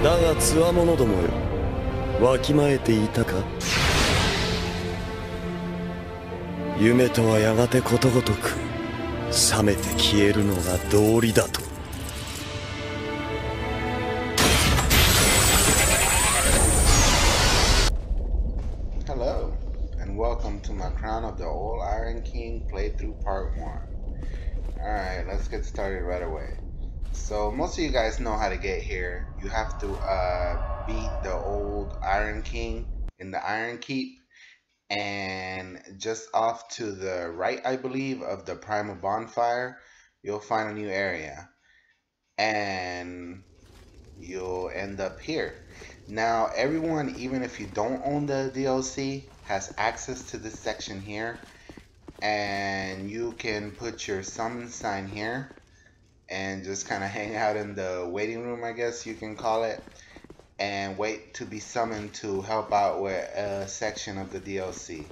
だが強者どもよ、わきまえていたか。夢とはやがてことごとく冷めて消えるのが道理だと。Hello, and welcome to my Crown of the Old Iron King playthrough part 1. Alright, let's get started right away. So most of you guys know how to get here. You have to beat the old Iron King in the Iron Keep, and just off to the right, I believe, of the Primal Bonfire, you'll find a new area, and you'll end up here. Now everyone, even if you don't own the DLC, has access to this section here, and you can put your summon sign here and just kind of hang out in the waiting room, I guess you can call it, and wait to be summoned to help out with a section of the DLC,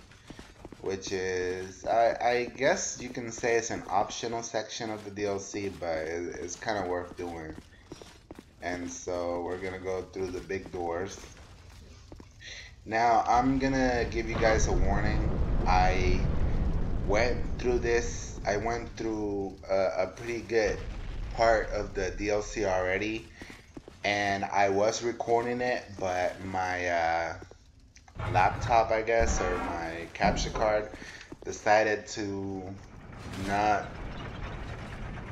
which is, I guess you can say it's an optional section of the DLC, but it's kind of worth doing. And so we're gonna go through the big doors. Now I'm gonna give you guys a warning. I went through a pretty good part of the DLC already, and I was recording it, but my laptop, I guess, or my capture card decided to not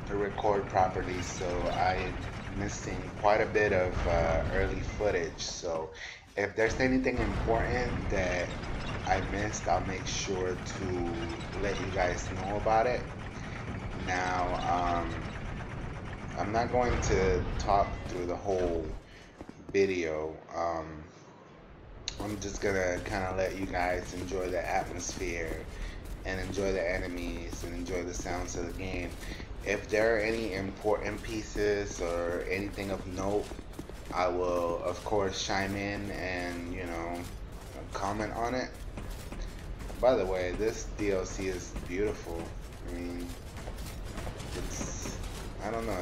record properly, so I'm missing quite a bit of early footage. So if there's anything important that I missed, I'll make sure to let you guys know about it. Now, I'm not going to talk through the whole video. I'm just gonna kind of let you guys enjoy the atmosphere and enjoy the enemies and enjoy the sounds of the game. If there are any important pieces or anything of note, I will of course chime in and, you know, comment on it. By the way, this DLC is beautiful. I mean, I don't know,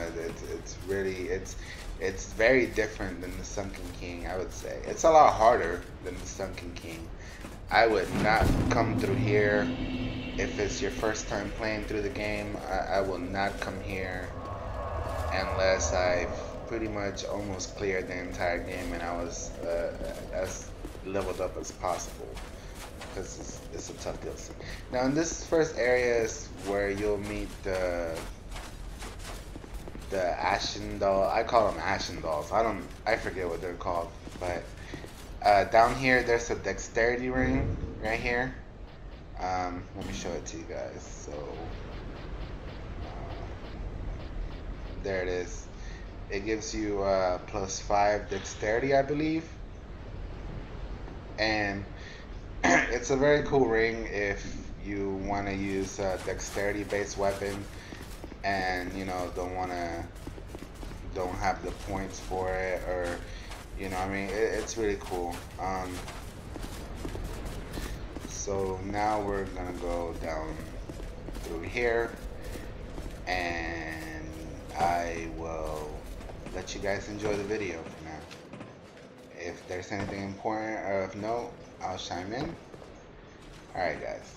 it's very different than the Sunken King, I would say. It's a lot harder than the Sunken King. I would not come through here if it's your first time playing through the game. I will not come here unless I've pretty much almost cleared the entire game and I was as leveled up as possible, because it's a tough DLC. Now in this first area is where you'll meet the Ashendahl. I call them Ashendahls. I forget what they're called, but down here there's a dexterity ring right here. Let me show it to you guys. So there it is. It gives you +5 dexterity, I believe, and it's a very cool ring if you want to use a dexterity based weapon and, you know, don't have the points for it, or, you know, I mean, it's really cool. So now we're gonna go down through here, and I will let you guys enjoy the video for now. If there's anything important or of note, I'll chime in. Alright guys.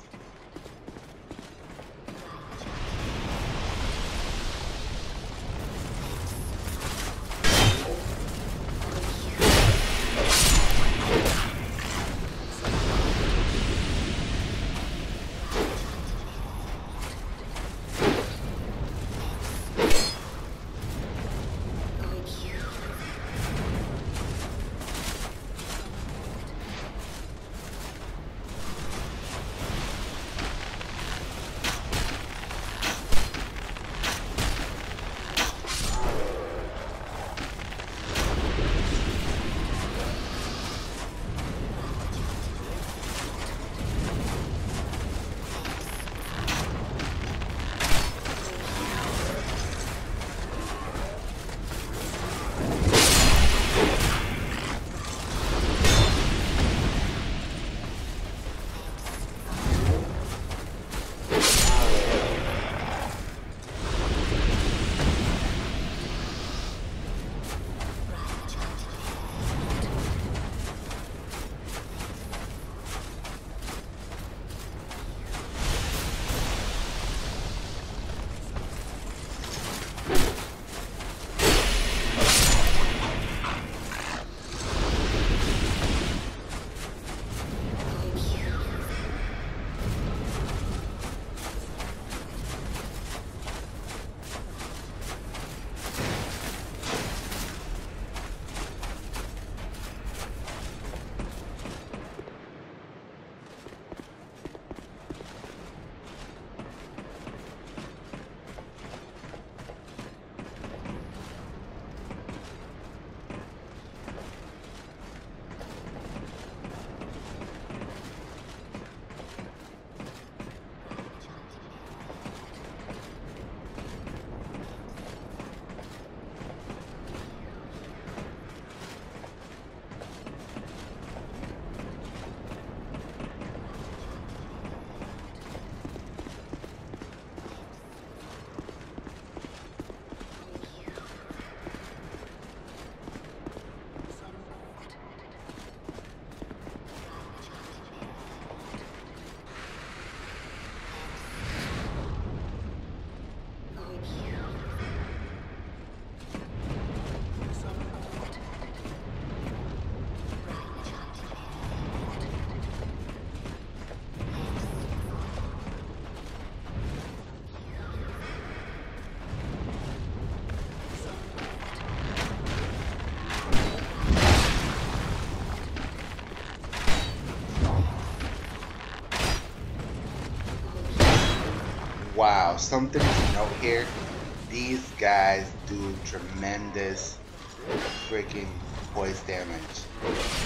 Now, something to note here, these guys do tremendous freaking poise damage.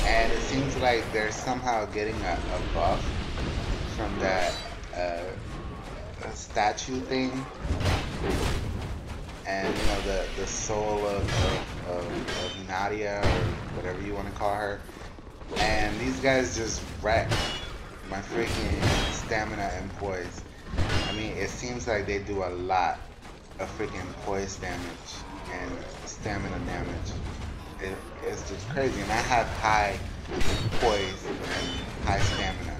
And it seems like they're somehow getting a buff from that statue thing. And you know, the soul of Nadia, or whatever you want to call her. And these guys just wreck my freaking stamina and poise. I mean, it seems like they do a lot of freaking poise damage and stamina damage. It's just crazy. And I have high poise and high stamina,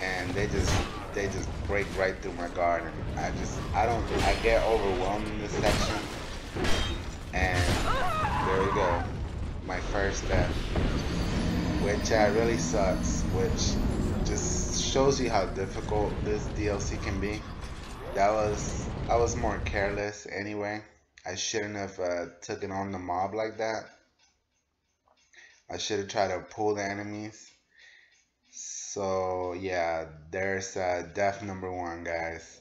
and they just break right through my guard. And I get overwhelmed in this section. And there we go, my first death, which really sucks, which just shows you how difficult this DLC can be. I was more careless anyway. I shouldn't have taken on the mob like that. I should have tried to pull the enemies. So yeah, there's death number 1, guys.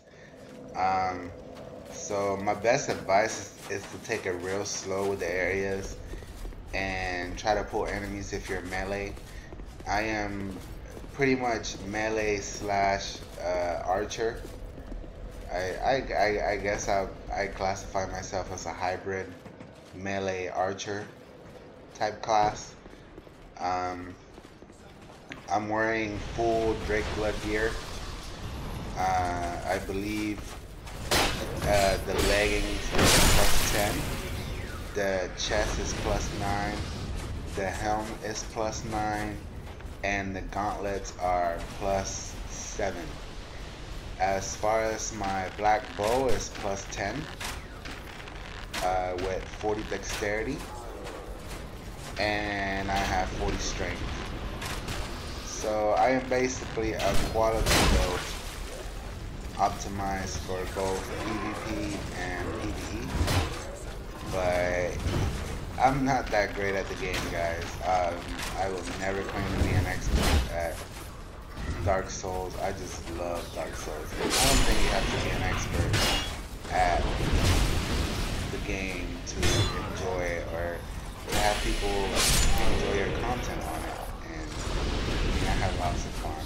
So my best advice is to take it real slow with the areas and try to pull enemies if you're melee. I am pretty much melee slash archer. I guess I classify myself as a hybrid melee archer type class. I'm wearing full Drakeblood gear. I believe the leggings are +10, the chest is +9, the helm is +9, and the gauntlets are +7. As far as my black bow is +10, with 40 dexterity, and I have 40 strength. So I am basically a quality build, optimized for both PvP and PvE, but I'm not that great at the game, guys. I will never claim to be an expert at Dark Souls. I just love Dark Souls. I don't think you have to be an expert at the game to enjoy it, or to have people enjoy your content on it. And I have lots of fun.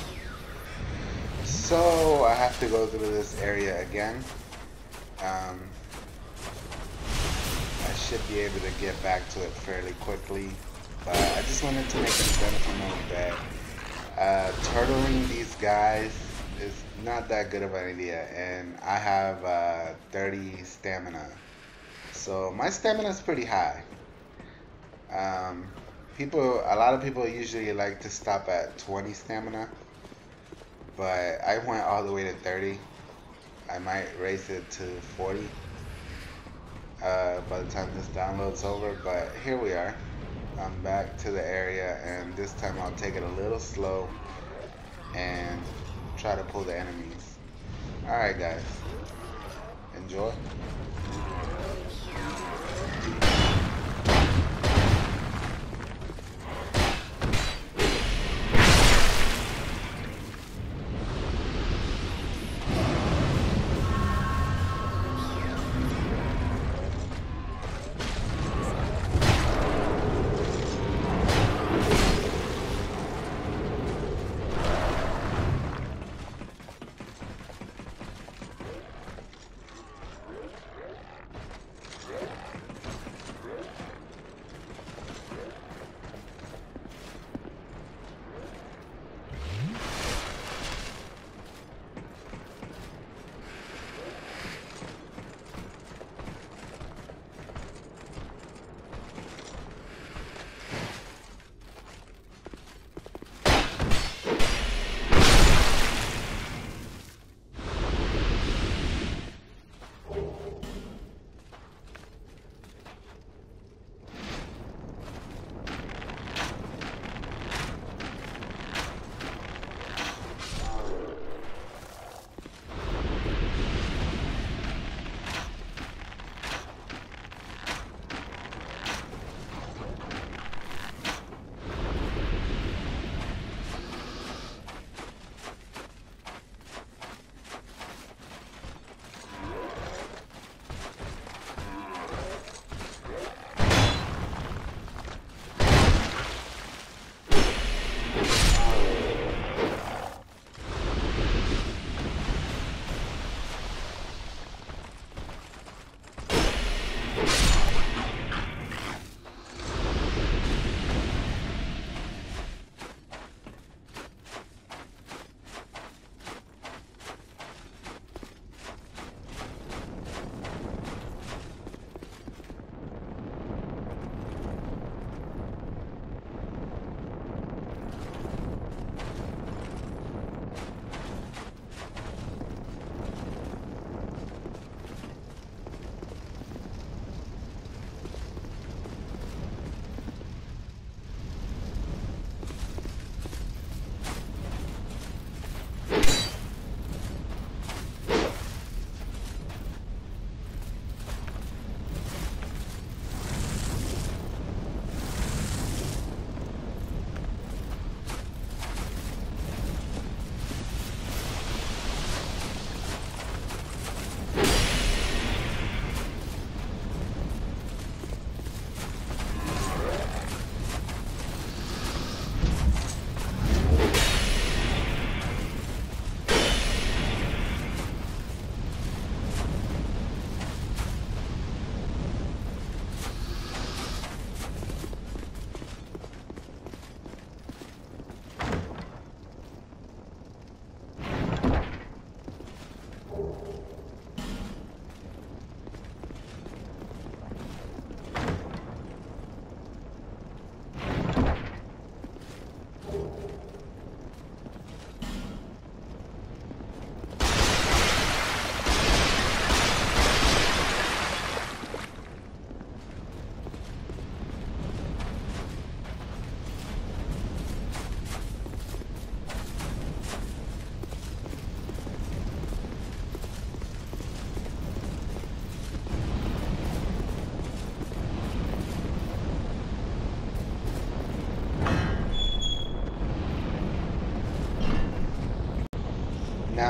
So I have to go through this area again. I should be able to get back to it fairly quickly, but I just wanted to make a gentle note that turtling these guys is not that good of an idea, and I have 30 stamina, so my stamina is pretty high. A lot of people usually like to stop at 20 stamina, but I went all the way to 30. I might raise it to 40 by the time this download's over, but here we are. I'm back to the area, and this time I'll take it a little slow and try to pull the enemies. Alright guys, enjoy.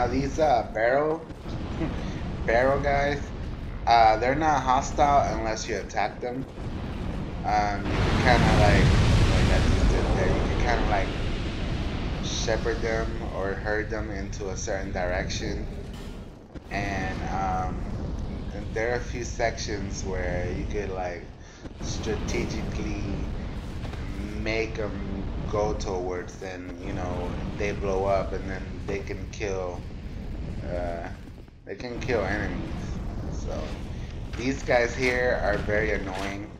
Now these barrel guys, they're not hostile unless you attack them. You can kind of like I just did there. You can kind of like shepherd them or herd them into a certain direction, and there are a few sections where you could like strategically make them go towards, then you know they blow up, and then they can kill enemies. So these guys here are very annoying.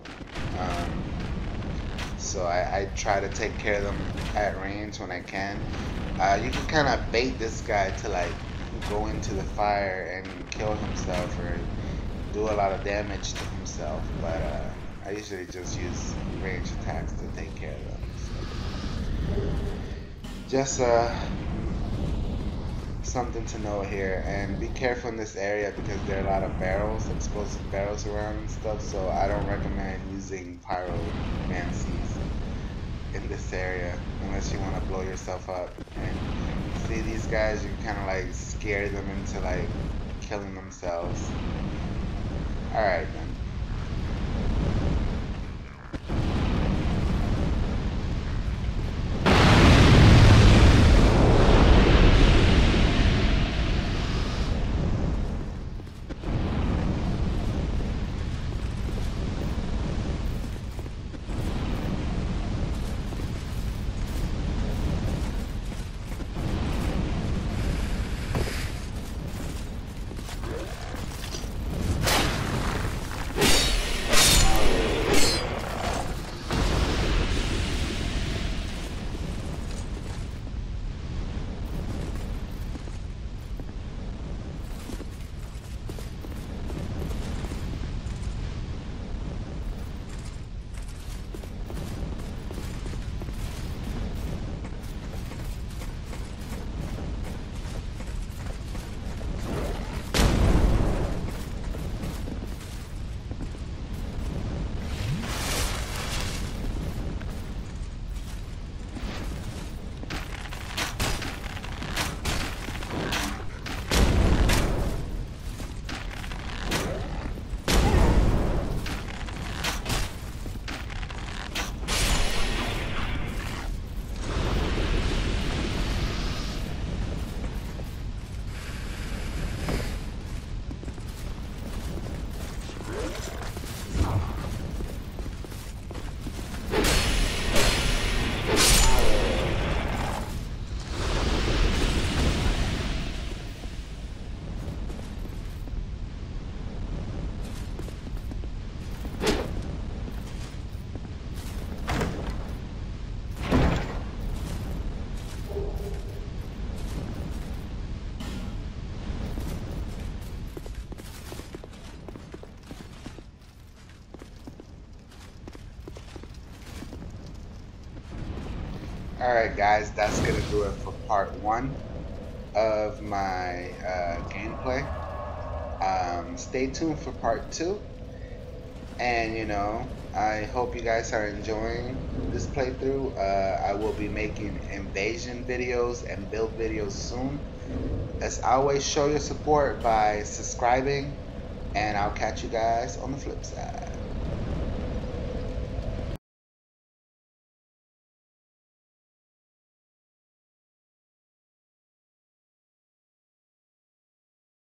So I try to take care of them at range when I can. You can kind of bait this guy to like go into the fire and kill himself or do a lot of damage to himself, but I usually just use range attacks to take care of them. So just something to know here, and be careful in this area because there are a lot of barrels, explosive barrels around and stuff, so I don't recommend using pyromancies in this area unless you want to blow yourself up. And see these guys, you kind of like scare them into like killing themselves. Alright then. Alright guys, that's gonna do it for part 1 of my gameplay. Stay tuned for part 2, and you know, I hope you guys are enjoying this playthrough. I will be making invasion videos and build videos soon. As always, show your support by subscribing, and I'll catch you guys on the flip side.